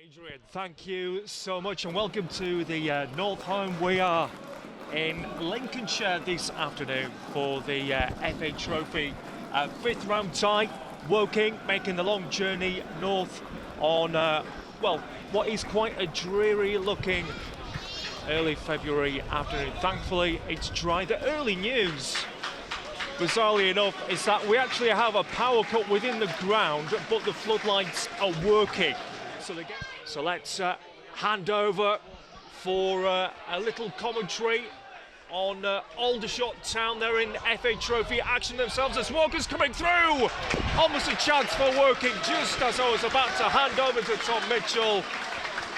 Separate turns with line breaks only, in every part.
Adrian, thank you so much and welcome to the North Home. We are in Lincolnshire this afternoon for the FA Trophy fifth round tie. Woking making the long journey north on, well, what is quite a dreary looking early February afternoon. Thankfully, it's dry. The early news, bizarrely enough, is that we actually have a power cut within the ground, but the floodlights are working. So let's hand over for a little commentary on Aldershot Town. They're in FA Trophy action themselves as Walker's coming through. Almost a chance for Woking just as I was about to hand over to Tom Mitchell,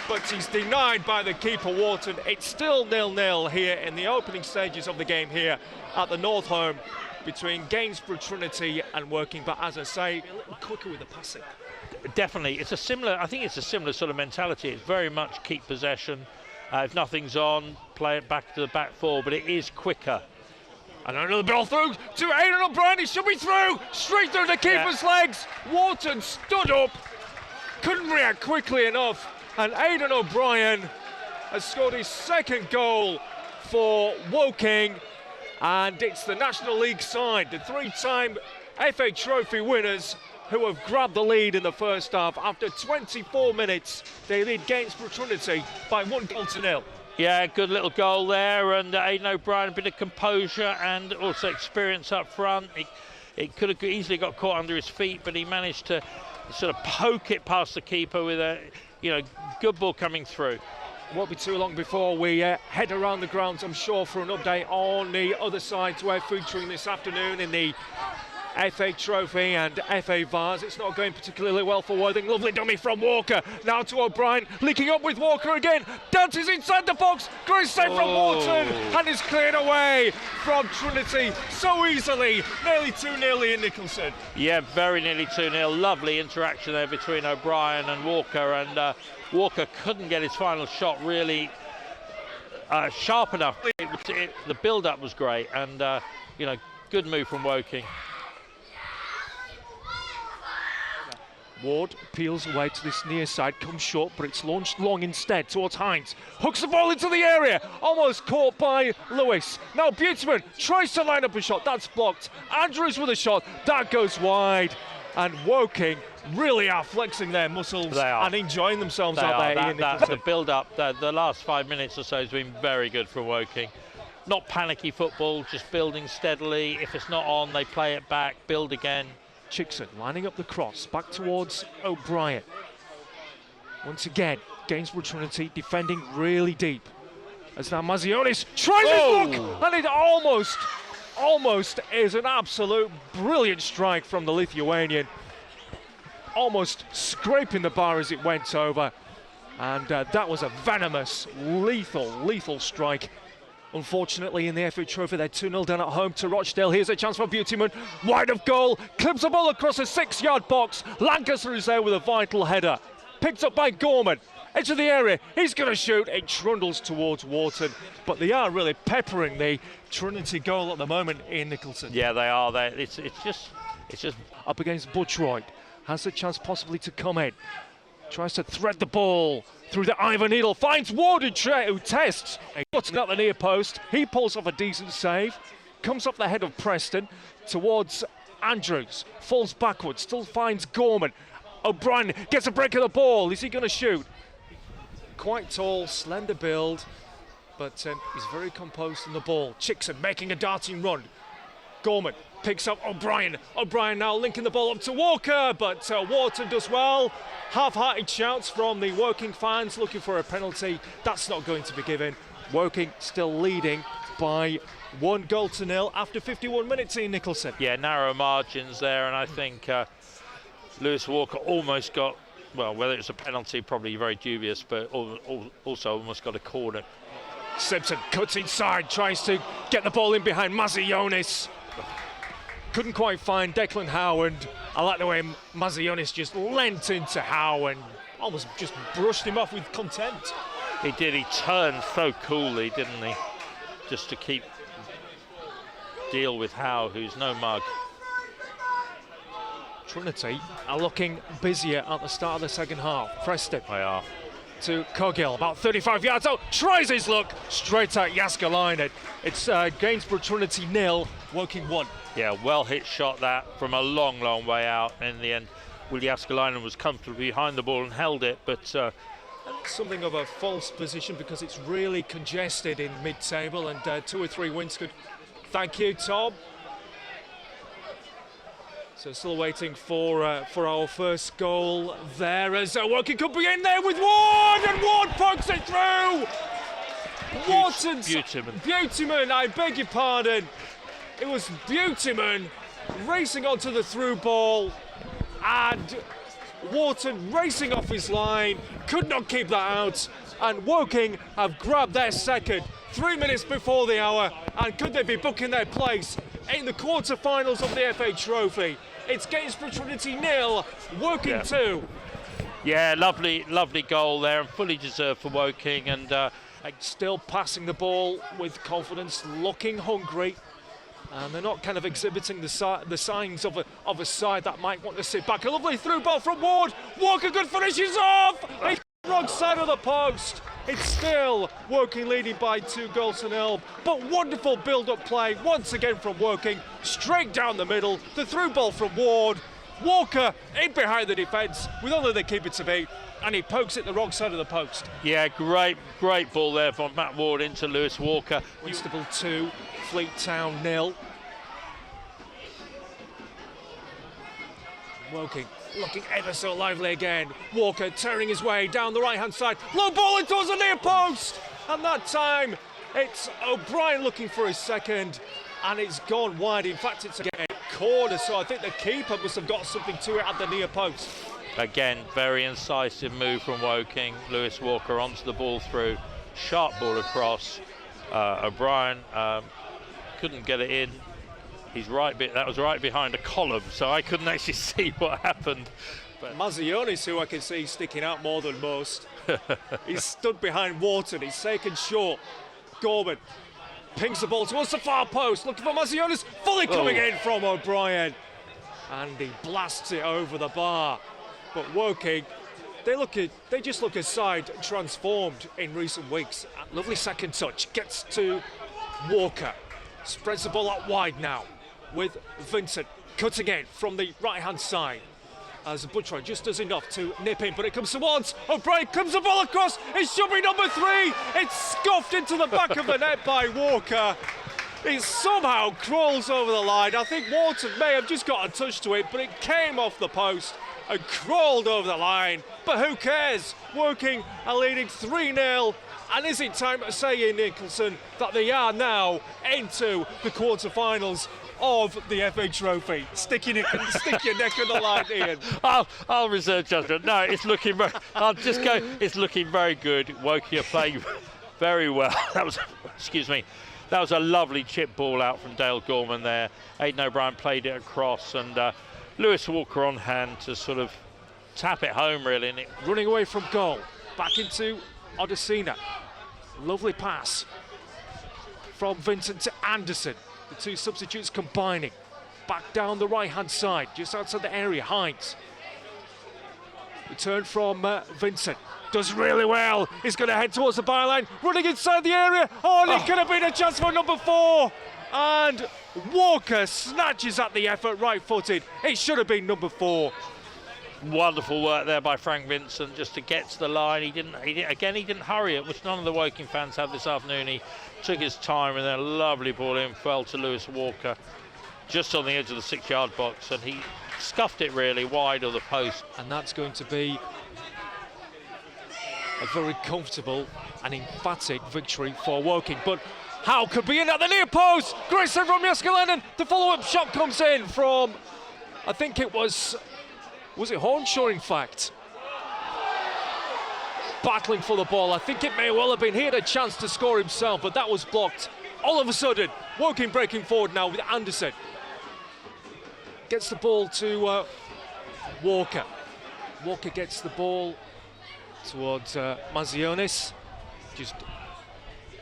but he's denied by the keeper Wharton. It's still 0-0 here in the opening stages of the game here at the North Home between Gainsborough Trinity and Woking, but as I say, a little quicker with the passing.
Definitely, it's a similar. I think it's a similar sort of mentality. It's very much keep possession. If nothing's on, play it back to the back four, but it is quicker.
And another ball through to Aiden O'Brien. He should be through, straight through the keeper's legs. Wharton stood up, couldn't react quickly enough, and Aiden O'Brien has scored his second goal for Woking, and it's the National League side, the three-time FA Trophy winners, who have grabbed the lead in the first half. After 24 minutes, they lead Gainsborough Trinity by 1-0.
Yeah, good little goal there, and Aiden O'Brien, a bit of composure and also experience up front. It could have easily got caught under his feet, but he managed to sort of poke it past the keeper with a, good ball coming through.
Won't be too long before we head around the grounds, I'm sure, for an update on the other sides we're featuring this afternoon in the FA Trophy and FA Vars. It's not going particularly well for Worthing. Lovely dummy from Walker. Now to O'Brien, linking up with Walker again. Dances inside the box. Great save from Wharton, and is cleared away from Trinity so easily. Nearly 2-0 in Nicholson.
Yeah, very nearly 2-0. Lovely interaction there between O'Brien and Walker, and Walker couldn't get his final shot really sharp enough. The build-up was great, and good move from Woking.
Ward peels away to this near side, comes short, but it's launched long instead towards Hines. Hooks the ball into the area, almost caught by Lewis. Now Beautyman tries to line up a shot, that's blocked. Andrews with a shot, that goes wide. And Woking really are flexing their muscles and enjoying themselves out there.
That's the build-up. The last 5 minutes or so has been very good for Woking. Not panicky football, just building steadily. If it's not on, they play it back, build again.
Chickson lining up the cross back towards O'Brien. Once again, Gainsborough Trinity defending really deep. As now Mazzionis tries his look, and it almost is an absolute brilliant strike from the Lithuanian. Almost scraping the bar as it went over. And that was a venomous, lethal strike. Unfortunately, in the FA Trophy, they're 2-0 down at home to Rochdale. Here's a chance for Beautyman. Wide of goal, clips the ball across a 6-yard box. Lancaster is there with a vital header. Picked up by Gorman. Edge of the area, he's going to shoot. It trundles towards Wharton. But they are really peppering the Trinity goal at the moment in Nicholson.
Yeah, they are. It's just
up against Butchroyd. Has the chance possibly to come in. Tries to thread the ball through the Ivan Needle, finds Ward who tests. Puts it at the near post, he pulls off a decent save, comes off the head of Preston towards Andrews, falls backwards, still finds Gorman. O'Brien gets a break of the ball, is he going to shoot? Quite tall, slender build, but he's very composed in the ball. Chickson making a darting run. Gorman picks up O'Brien. O'Brien now linking the ball up to Walker, but Wharton does well. Half-hearted shouts from the Woking fans looking for a penalty. That's not going to be given. Woking still leading by 1-0 after 51 minutes in Nicholson.
Yeah, narrow margins there, and I think Lewis Walker almost got, well, whether it's a penalty, probably very dubious, but also almost got a corner.
Simpson cuts inside, tries to get the ball in behind Mazzionis. Couldn't quite find Declan Howe, and I like the way Mazzionis just leant into Howe and almost just brushed him off with contempt.
He did, he turned so coolly, didn't he? Just to deal with Howe, who's no mug.
Trinity are looking busier at the start of the second half. Preston.
They are.
To Cogill, about 35 yards out, tries his luck, straight at Jääskeläinen. It's Gainsborough Trinity 0, Woking 1.
Yeah, well hit shot that from a long, long way out. In the end, Jääskeläinen was comfortably behind the ball and held it, but
something of a false position because it's really congested in mid-table, and 2 or 3 wins could. Thank you, Tom. So still waiting for our first goal there, as Woking could be in there with Ward, and Ward pokes it through. Wharton's Beautyman, I beg your pardon. It was Beautyman racing onto the through ball, and Wharton racing off his line, could not keep that out, and Woking have grabbed their second 3 minutes before the hour, and could they be booking their place in the quarter-finals of the FA Trophy? It's Gainsborough Trinity 0, Woking 2.
Yeah, lovely goal there, and fully deserved for Woking, and
still passing the ball with confidence, looking hungry, and they're not kind of exhibiting the signs of a side that might want to sit back. A lovely through ball from Ward. Walker good finishes off. It's wrong side of the post. It's still Woking leading by 2-0, but wonderful build-up play once again from Woking, straight down the middle. The through ball from Ward. Walker in behind the defence with only the keeper to beat, and he pokes it the wrong side of the post.
Yeah, great ball there from Matt Ward into Lewis Walker.
Whitstable 2, Fleet Town 0. Woking looking ever so lively again. Walker turning his way down the right-hand side. Low ball into the near post, and that time it's O'Brien looking for his second, and it's gone wide. In fact, it's a corner, so I think the keeper must have got something to it at the near post.
Again, very incisive move from Woking. Lewis Walker onto the ball through, sharp ball across. O'Brien couldn't get it in. That was right behind a column, so I couldn't actually see what happened. But
Mazzionis, who I can see sticking out more than most, he's stood behind Wharton. He's taken short. Gorman pings the ball towards the far post, looking for Mazzionis, fully coming in from O'Brien, and he blasts it over the bar. But Woking, they just look a side transformed in recent weeks. Lovely second touch, gets to Walker, spreads the ball out wide now with Vincent cutting in from the right-hand side, as Butcher just does enough to nip in, but it comes towards O'Brien, comes the ball across, it should be number 3, it's scuffed into the back of the net by Walker. It somehow crawls over the line. I think Wharton may have just got a touch to it, but it came off the post and crawled over the line. But who cares? Woking are leading 3-0. And is it time to say, Ian Nicholson, that they are now into the quarter-finals of the FA Trophy? Stick your neck on the line, Ian.
I'll reserve judgment. No, it's looking very. I'll just go. It's looking very good. Woking are playing very well. That was a lovely chip ball out from Dale Gorman there. Aiden O'Brien played it across, and Lewis Walker on hand to sort of tap it home, really. And
running away from goal, back into Odesina. Lovely pass from Vincent to Anderson. The two substitutes combining. Back down the right-hand side, just outside the area. Hines. Return from Vincent. Does really well. He's going to head towards the byline. Running inside the area. Oh, and it could have been a chance for number 4. And Walker snatches at the effort, right-footed. It should have been number 4.
Wonderful work there by Frank Vincent just to get to the line. He didn't hurry it, which none of the Woking fans have this afternoon. He took his time, and then a lovely ball in fell to Lewis Walker just on the edge of the 6-yard box, and he scuffed it really wide of the post.
And that's going to be a very comfortable and emphatic victory for Woking. But how could be in at the near post? Great save from Jääskeläinen. The follow-up shot comes in from, I think it was it Hornshaw, in fact? Battling for the ball. I think it may well have been. He had a chance to score himself, but that was blocked. All of a sudden, Woking breaking forward now with Anderson. Gets the ball to Walker. Walker gets the ball towards Mazzionis. Just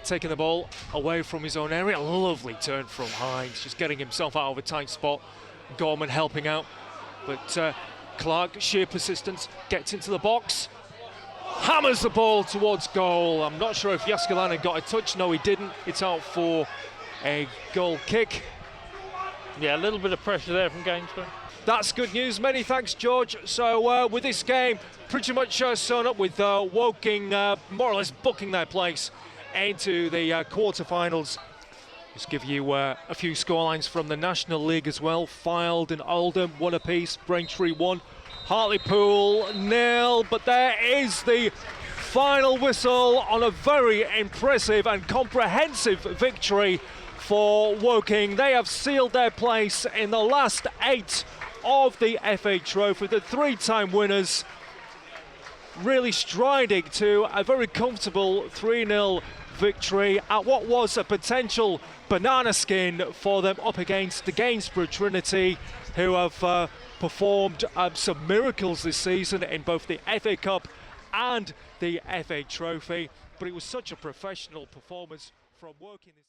taking the ball away from his own area. A lovely turn from Hines, just getting himself out of a tight spot. Gorman helping out. But Clark, sheer persistence, gets into the box, hammers the ball towards goal. I'm not sure if Yaskalainen got a touch. No, he didn't. It's out for a goal kick.
Yeah, a little bit of pressure there from Gainsborough.
That's good news. Many thanks, George. So with this game pretty much sewn up with Woking more or less booking their place into the quarterfinals. Just give you a few scorelines from the National League as well. Fylde and Oldham 1 apiece, Braintree 1, Hartlepool 0. But there is the final whistle on a very impressive and comprehensive victory for Woking. They have sealed their place in the last 8 of the FA Trophy. The 3-time winners really striding to a very comfortable 3-0 victory at what was a potential banana skin for them up against the Gainsborough Trinity, who have performed some miracles this season in both the FA Cup and the FA Trophy. But it was such a professional performance from Woking.